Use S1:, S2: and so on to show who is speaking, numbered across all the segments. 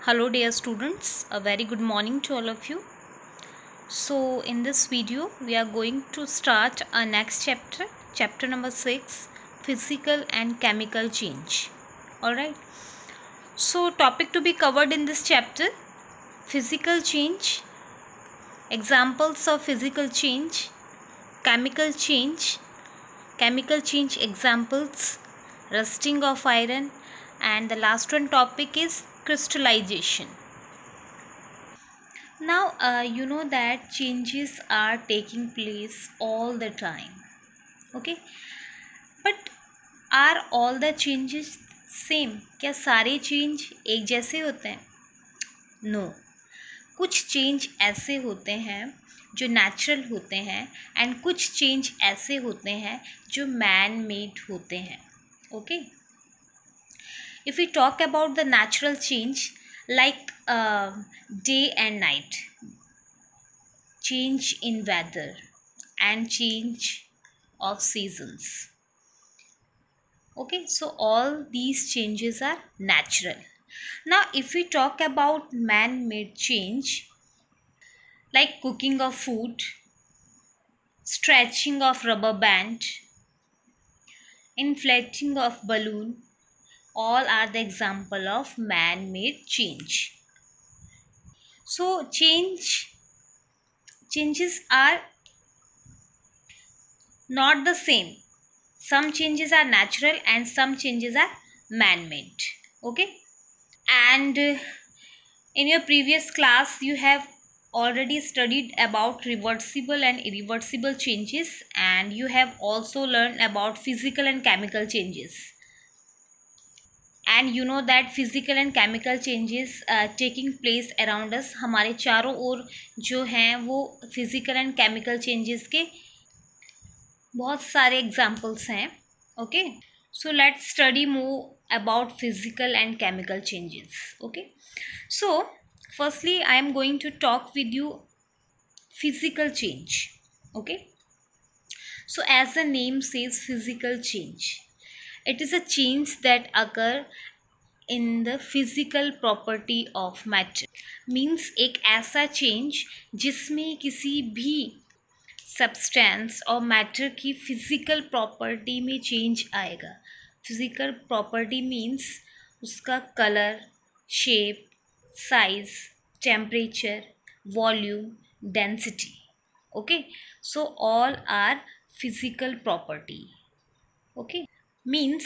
S1: Hello dear students, a very good morning to all of you. So in this video we are going to start our next chapter number 6, physical and chemical change. Alright, so topic to be covered in this chapter: physical change, examples of physical change, chemical change, chemical change examples, rusting of iron, and the last one topic is crystallization. Now, you know that changes are taking place all the time. Okay, but are all the changes same? क्या सारे change एक जैसे होते हैं? No, कुछ change ऐसे होते हैं जो नेचुरल होते हैं एंड कुछ चेंज ऐसे होते हैं जो मैन मेड होते हैं. Okay, if we talk about the natural change like day and night, change in weather and change of seasons. Okay, so all these changes are natural. Now if we talk about man-made change like cooking of food, stretching of rubber band, inflating of balloon, all are the example of man-made change. So changes are not the same. Some changes are natural and some changes are man-made. Okay, and in your previous class you have already studied about reversible and irreversible changes, and you have also learned about physical and chemical changes. And you know that physical and chemical changes taking place around us, हमारे चारों ओर जो हैं वो physical and chemical changes के बहुत सारे examples हैं. Okay, so let's study more about physical and chemical changes. Okay, so firstly I am going to talk with you physical change. Okay, so as the name says, physical change, it is a change that occur in the physical property of matter. means एक ऐसा change जिसमें किसी भी substance और matter की physical property में change आएगा. Physical property means उसका colour, shape, size, temperature, volume, density. Okay, so all are physical property. Okay, means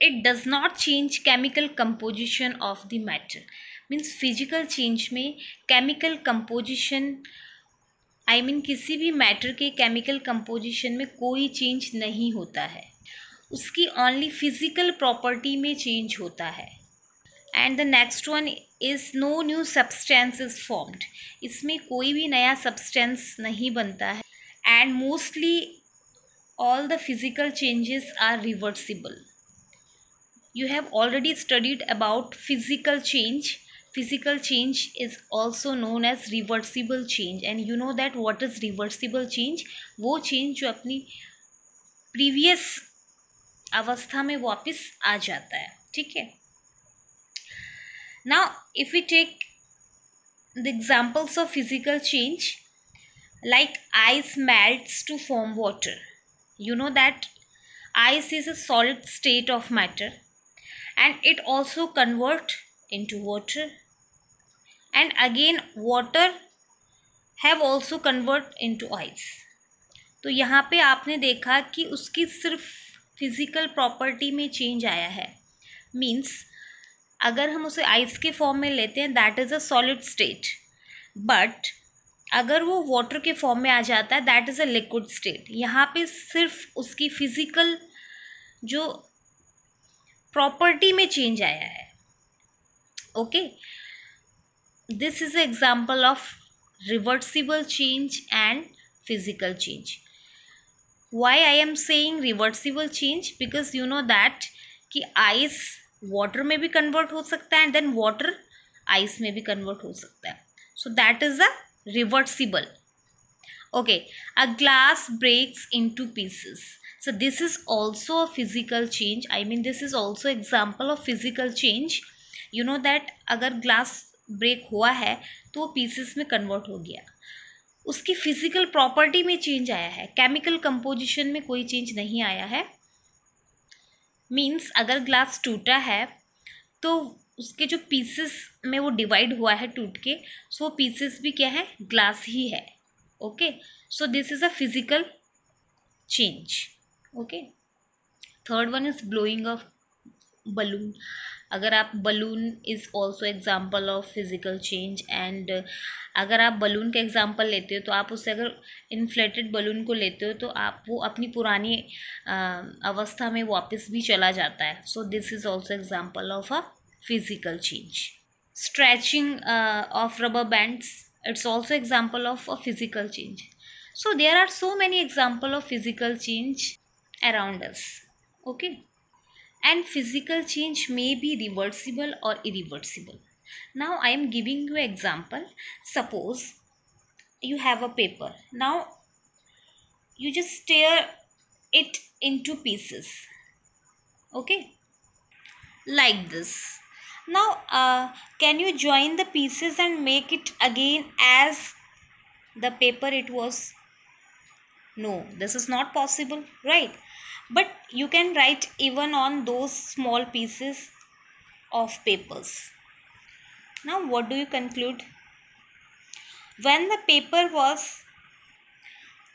S1: it does not change chemical composition of the matter. means physical change में chemical composition किसी भी matter के chemical composition में कोई change नहीं होता है, उसकी ओनली फिजिकल प्रॉपर्टी में चेंज होता है. And the next one is no new substance is formed. इसमें कोई भी नया सब्सटेंस नहीं बनता है. And mostly all the physical changes are reversible. You have already studied about physical change. Physical change is also known as reversible change, and you know that what is reversible change? वो change जो अपनी previous अवस्था में वापस आ जाता है. ठीक है. Now if we take the examples of physical change like ice melts to form water. You know that ice is a solid state of matter and it also convert into water, and again water have also convert into ice. तो यहाँ पे आपने देखा कि उसकी सिर्फ physical property में change आया है. मीन्स अगर हम उसे आइस के फॉर्म में लेते हैं that is a solid state, but अगर वो वाटर के फॉर्म में आ जाता है that is a liquid state. यहाँ पे सिर्फ उसकी फिजिकल जो प्रॉपर्टी में चेंज आया है. Okay, this is example of reversible change and physical change. Why I am saying reversible change? Because you know that कि आइस वाटर में भी कन्वर्ट हो सकता है एंड देन वाटर आइस में भी कन्वर्ट हो सकता है. So that is a reversible. Okay, a glass breaks into pieces, so this is also a physical change. This is also example of physical change. You know that अगर glass break हुआ है तो वो pieces में convert हो गया, उसकी physical property में चेंज आया है, केमिकल कंपोजिशन में कोई चेंज नहीं आया है। मीन्स अगर ग्लास टूटा है तो उसके जो पीसेस में वो डिवाइड हुआ है टूट के, सो वो पीसेस भी क्या है, ग्लास ही है। Okay, so this is a physical change. Okay, third one is blowing of balloon. अगर आप balloon is also example of physical change. And अगर आप बलून का एग्जाम्पल लेते हो तो आप उससे अगर इन्फ्लेटेड बलून को लेते हो तो आप वो अपनी पुरानी अवस्था में वापस भी चला जाता है। So this is also example of a physical change. Stretching of rubber bands, it's also example of a physical change. So there are so many example of physical change around us. Okay, and physical change may be reversible or irreversible. Now I am giving you example. Suppose you have a paper. Now you just tear it into pieces. Okay, like this. Now can you join the pieces and make it again as the paper it was? No, this is not possible, right? But you can write even on those small pieces of papers. Now what do you conclude? When the paper was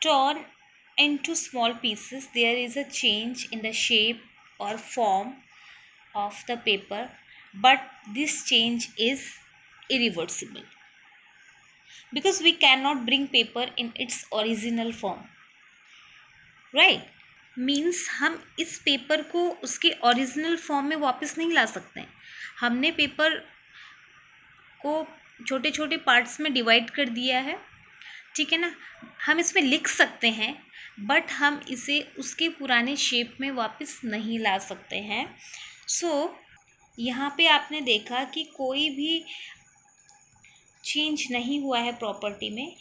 S1: torn into small pieces, there is a change in the shape or form of the paper, but this change is irreversible because we cannot bring paper in its original form, right? Means हम इस paper को उसके original form में वापस नहीं ला सकते हैं। हमने पेपर को छोटे छोटे पार्ट्स में डिवाइड कर दिया है, ठीक है ना। हम इसमें लिख सकते हैं बट हम इसे उसके पुराने शेप में वापस नहीं ला सकते हैं। सो यहाँ पे आपने देखा कि कोई भी चेंज नहीं हुआ है प्रॉपर्टी में।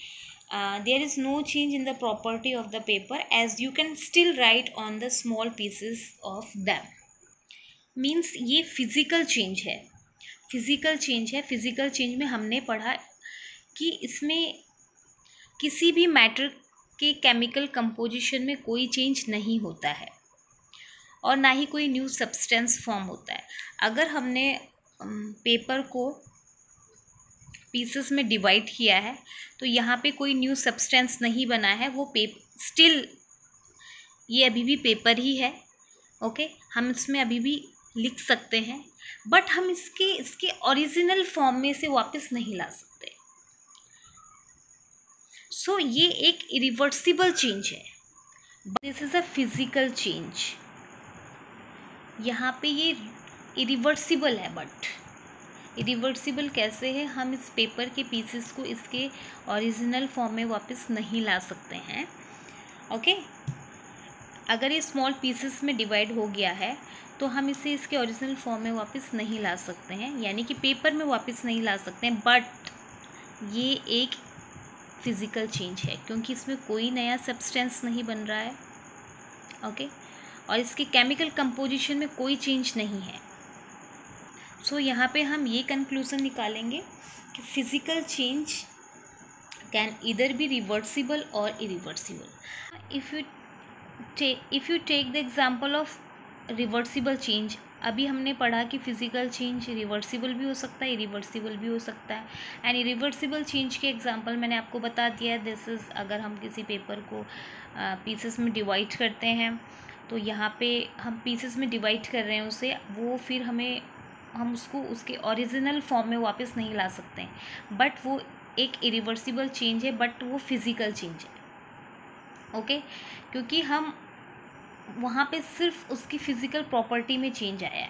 S1: There is no change in the property of the paper as you can still write on the small pieces of them. Means ये फिजिकल चेंज है, फिजिकल चेंज है। फिजिकल चेंज में हमने पढ़ा कि इसमें किसी भी मैटर के केमिकल कंपोजिशन में कोई चेंज नहीं होता है और ना ही कोई न्यू सब्सटेंस फॉर्म होता है। अगर हमने पेपर को पीसेस में डिवाइड किया है तो यहाँ पे कोई न्यू सब्सटेंस नहीं बना है, वो स्टिल ये अभी भी पेपर ही है। ओके, हम इसमें अभी भी लिख सकते हैं बट हम इसके ओरिजिनल फॉर्म में से वापस नहीं ला सकते। सो ये एक इरिवर्सिबल चेंज है, this is a physical change. यहाँ पे ये इरिवर्सिबल है, बट इरिवर्सिबल कैसे है? हम इस पेपर के पीसेस को इसके ओरिजिनल फॉर्म में वापस नहीं ला सकते हैं। ओके, अगर ये स्मॉल पीसेस में डिवाइड हो गया है तो हम इसे इसके ओरिजिनल फॉर्म में वापस नहीं ला सकते हैं, यानी कि पेपर में वापस नहीं ला सकते हैं। बट ये एक फिजिकल चेंज है क्योंकि इसमें कोई नया सब्सटेंस नहीं बन रहा है। ओके, और इसके केमिकल कंपोजिशन में कोई चेंज नहीं है। सो यहाँ पे हम ये कंक्लूज़न निकालेंगे कि physical change can either be reversible or irreversible. If you take the example of reversible change, अभी हमने पढ़ा कि फिजिकल चेंज रिवर्सिबल भी हो सकता है, इरिवर्सिबल भी हो सकता है। एंड इरिवर्सिबल चेंज के एग्जांपल मैंने आपको बता दिया है। दिस इज़, अगर हम किसी पेपर को पीसेस में डिवाइड करते हैं तो यहाँ पे हम पीसेस में डिवाइड कर रहे हैं उसे, वो फिर हम उसको उसके ओरिजिनल फॉर्म में वापस नहीं ला सकते हैं, बट वो एक इरिवर्सिबल चेंज है, बट वो फिजिकल चेंज है। ओके, क्योंकि हम वहाँ पे सिर्फ उसकी फिजिकल प्रॉपर्टी में चेंज आया है,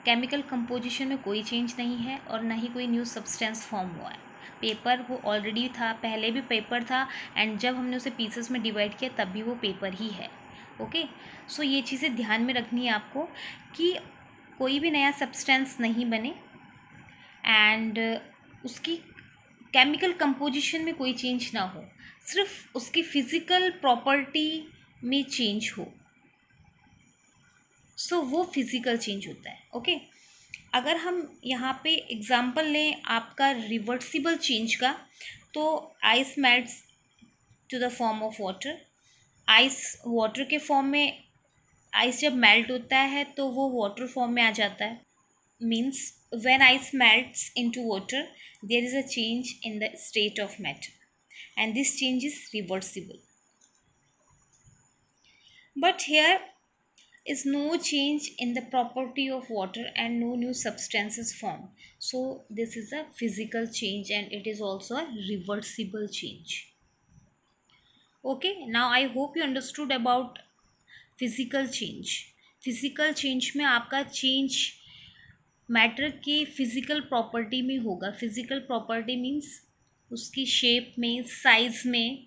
S1: केमिकल कंपोजिशन में कोई चेंज नहीं है और ना ही कोई न्यू सब्सटेंस फॉर्म हुआ है। पेपर वो ऑलरेडी था, पहले भी पेपर था, एंड जब हमने उसे पीसेस में डिवाइड किया तब भी वो पेपर ही है। ओके, सो ये चीज़ें ध्यान में रखनी है आपको कि कोई भी नया सब्सटेंस नहीं बने एंड उसकी केमिकल कंपोजिशन में कोई चेंज ना हो, सिर्फ उसकी फिजिकल प्रॉपर्टी में चेंज हो। सो वो फिजिकल चेंज होता है। ओके, अगर हम यहाँ पे एग्जांपल लें आपका रिवर्सिबल चेंज का, तो ice melts to the form of water. Ice water के फॉर्म में, आइस जब मेल्ट होता है तो वो वाटर फॉर्म में आ जाता है। Means when ice melts into water there is a change in the state of matter and this change is reversible. But here is no change in the property of water and no new substances formed. So this is a physical change and it is also a reversible change. Okay, now I hope you understood about physical change. Physical change में आपका change matter के physical property में होगा। Physical property means उसकी shape में, size में,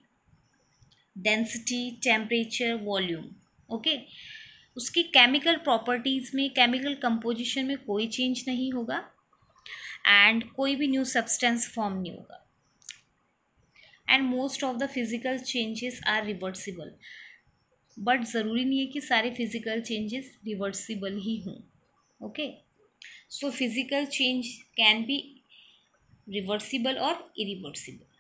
S1: density, temperature, volume. Okay, उसकी chemical properties में, केमिकल कंपोजिशन में कोई चेंज नहीं होगा एंड कोई भी न्यू सब्सटेंस फॉर्म नहीं होगा। And most of the physical changes are reversible, but ज़रूरी नहीं है कि सारे फिजिकल चेंजेस रिवर्सिबल ही हों। Okay, so physical change can be reversible or irreversible.